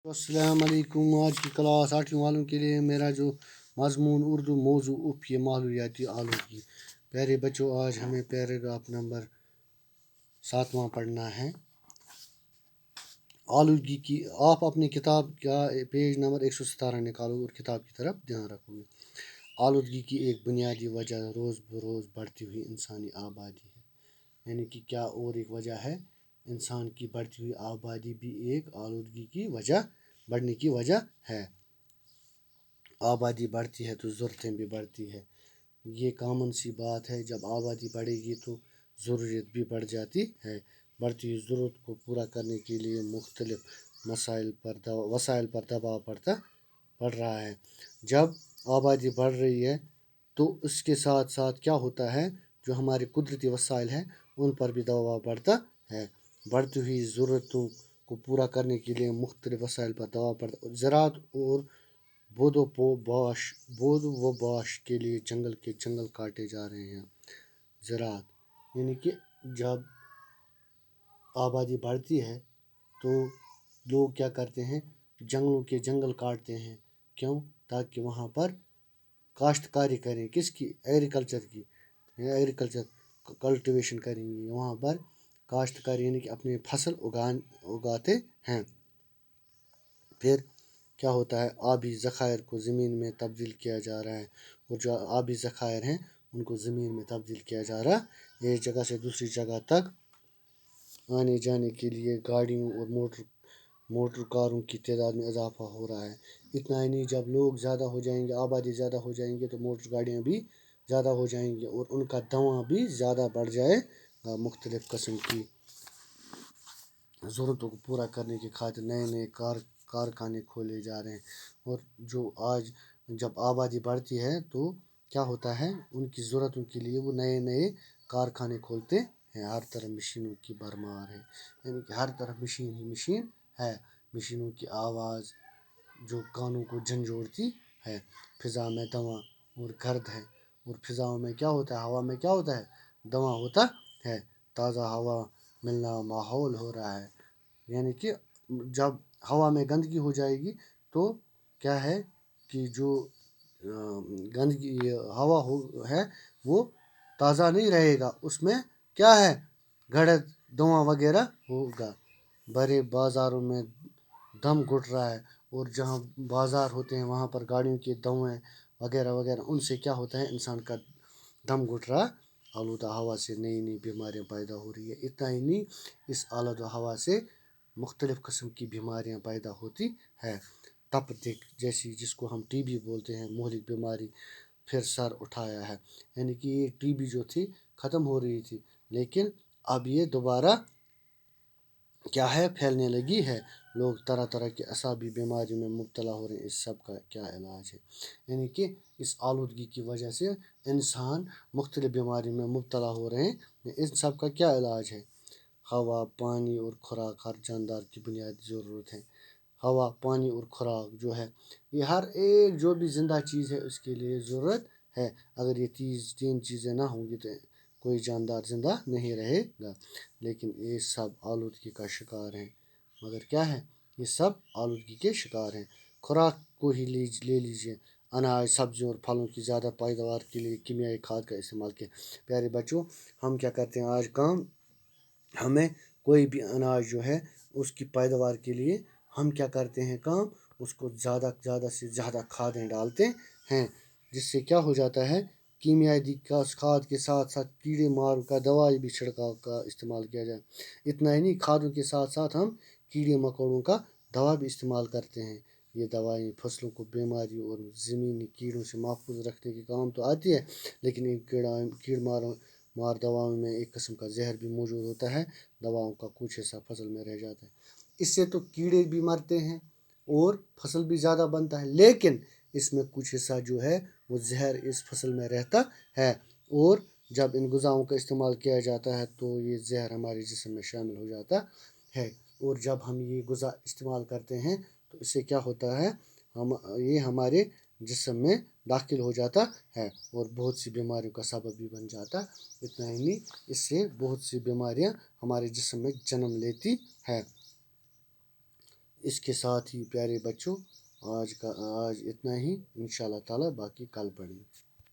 अस्सलाम वालेकुम। आज की क्लास 8वीं वालों के लिए मेरा जो मज़मून उर्दू मौजू ये माहौलियाती आलूगी। प्यारे बच्चों, आज हमें पैराग्राफ नंबर 7वां पढ़ना है। आलूगी की आप अपनी किताब का पेज नंबर 117 निकालो और किताब की तरफ ध्यान रखोगे। आलूगी की एक बुनियादी वजह रोज़ बरोज़ बढ़ती हुई इंसानी आबादी है। यानी कि क्या और एक वजह है, इंसान की बढ़ती हुई आबादी भी एक आलूगी की वजह बढ़ने की वजह है। आबादी बढ़ती है तो ज़रूरतें भी बढ़ती है। ये कॉमन सी बात है, जब आबादी बढ़ेगी तो ज़रूरत भी बढ़ जाती है। बढ़ती हुई ज़रूरत को पूरा करने के लिए मुख्तलिफ वसाइल पर दबाव पड़ रहा है। जब आबादी बढ़ रही है तो उसके साथ साथ क्या होता है, जो हमारे कुदरती वसाइल हैं उन पर भी दबाव बढ़ता है। बढ़ती हुई ज़रूरतों को पूरा करने के लिए मुख्तलिफ वसाइल पर दबाव पड़ता है। ज़राअत और बोध व बाश के लिए जंगल के जंगल काटे जा रहे हैं। ज़राअत यानी कि जब आबादी बढ़ती है तो लोग क्या करते हैं, जंगलों के जंगल काटते हैं। क्यों? ताकि वहाँ पर काश्तकारी करें, किसकी? एग्रीकल्चर की। एग्रीकल्चर कल्टीवेशन करेंगे, वहाँ पर काश्तकारी यानी कि अपने फसल उगाते हैं। फिर क्या होता है, आबी ज़खायर को ज़मीन में तब्दील किया जा रहा है, और जो आबी ज़खायर हैं उनको ज़मीन में तब्दील किया जा रहा है। एक जगह से दूसरी जगह तक आने जाने के लिए गाड़ियों और मोटर कारों की तादाद में इजाफा हो रहा है। इतना ही नहीं, जब लोग ज़्यादा हो जाएंगे, आबादी ज़्यादा हो जाएंगे तो मोटर गाड़ियाँ भी ज़्यादा हो जाएंगी और उनका धुआं भी ज़्यादा बढ़ जाएगा। मुख्तलिफ़ किस्म की ज़रूरतों को पूरा करने की खातिर नए नए कारखाने खोले जा रहे हैं। और जो आज जब आबादी बढ़ती है तो क्या होता है, उनकी ज़रूरतों के लिए वो नए नए कारखाने खोलते हैं। हर तरफ मशीनों की भरमार है, यानी कि हर तरफ मशीन ही मशीन है। मशीनों की आवाज़ जो कानों को झंझोड़ती है। फ़िज़ा में धुआं और गर्द है, और फ़िज़ाओं में क्या होता है, हवा में क्या होता है, धुआं होता है। ताज़ा हवा मिलना माहौल हो रहा है। यानी कि जब हवा में गंदगी हो जाएगी तो क्या है कि जो गंदगी हवा है वो ताज़ा नहीं रहेगा, उसमें क्या है, गड़द धुआं वगैरह होगा। बड़े बाज़ारों में दम घुट रहा है, और जहाँ बाज़ार होते हैं वहाँ पर गाड़ियों के धुएँ वगैरह वगैरह, उनसे क्या होता है, इंसान का दम घुट रहा। आलूदा हवा से नई नई बीमारियाँ पैदा हो रही है। इतना ही नहीं, इस आलूदा हवा से मुख्तलिफ़ किस्म की बीमारियाँ पैदा होती है। तपदिक जैसी, जिसको हम टीबी बोलते हैं, मुहलिक बीमारी फिर सर उठाया है। यानी कि ये टीबी जो थी ख़त्म हो रही थी, लेकिन अब ये दोबारा क्या है, फैलने लगी है। लोग तरह तरह की असाबी बीमारी में मुब्तला हो रहे हैं। इस सब का क्या इलाज है? यानी कि इस आलूदगी की वजह से इंसान मुख्तलिफ़ बीमारी में मुब्तला हो रहे हैं। इन सब का क्या इलाज है? हवा, पानी और खुराक हर जानदार की बुनियादी ज़रूरत है। हवा, पानी और खुराक जो है, ये हर एक जो भी ज़िंदा चीज़ है उसके लिए ज़रूरत है। अगर ये तीन चीज़ें ना होंगी तो कोई जानदार ज़िंदा नहीं रहेगा। लेकिन ये सब आलूदगी का शिकार हैं। मगर क्या है, ये सब आलूदगी के शिकार हैं। खुराक को ही ले लीजिए, अनाज, सब्जियों और फलों की ज़्यादा पैदावार के लिए कीमियाई खाद का इस्तेमाल किया। प्यारे बच्चों, हम क्या करते हैं आज काम, हमें कोई भी अनाज जो है उसकी पैदावार के लिए हम क्या करते हैं काम, उसको ज़्यादा से ज़्यादा खादें डालते हैं, जिससे क्या हो जाता है, कीमियाई खाद के साथ साथ कीड़े मार का दवाई भी छिड़काव का इस्तेमाल किया जाए। इतना ही नहीं, खादों के साथ साथ हम कीड़े मकोड़ों का दवा भी इस्तेमाल करते हैं। ये दवाएं फसलों को बीमारी और ज़मीनी कीड़ों से महफूज रखने के काम तो आती है, लेकिन इन कीड़ मार दवाओं में एक किस्म का जहर भी मौजूद होता है। दवाओं का कुछ हिस्सा फसल में रह जाता है। इससे तो कीड़े भी मरते हैं और फसल भी ज़्यादा बनता है, लेकिन इसमें कुछ हिस्सा जो है वो जहर इस फसल में रहता है, और जब इन ग़िज़ाओं का इस्तेमाल किया जाता है तो ये जहर हमारे जिस्म में शामिल हो जाता है। और जब हम ये ग़िज़ा इस्तेमाल करते हैं तो इससे क्या होता है, ये हमारे जिस्म में दाखिल हो जाता है और बहुत सी बीमारियों का सबब भी बन जाता। इतना ही नहीं, इससे बहुत सी बीमारियां हमारे जिस्म में जन्म लेती है। اس کے ساتھ ہی پیارے بچوں، آج اتنا ہی، انشاءاللہ تعالی باقی کل پڑھیں گے۔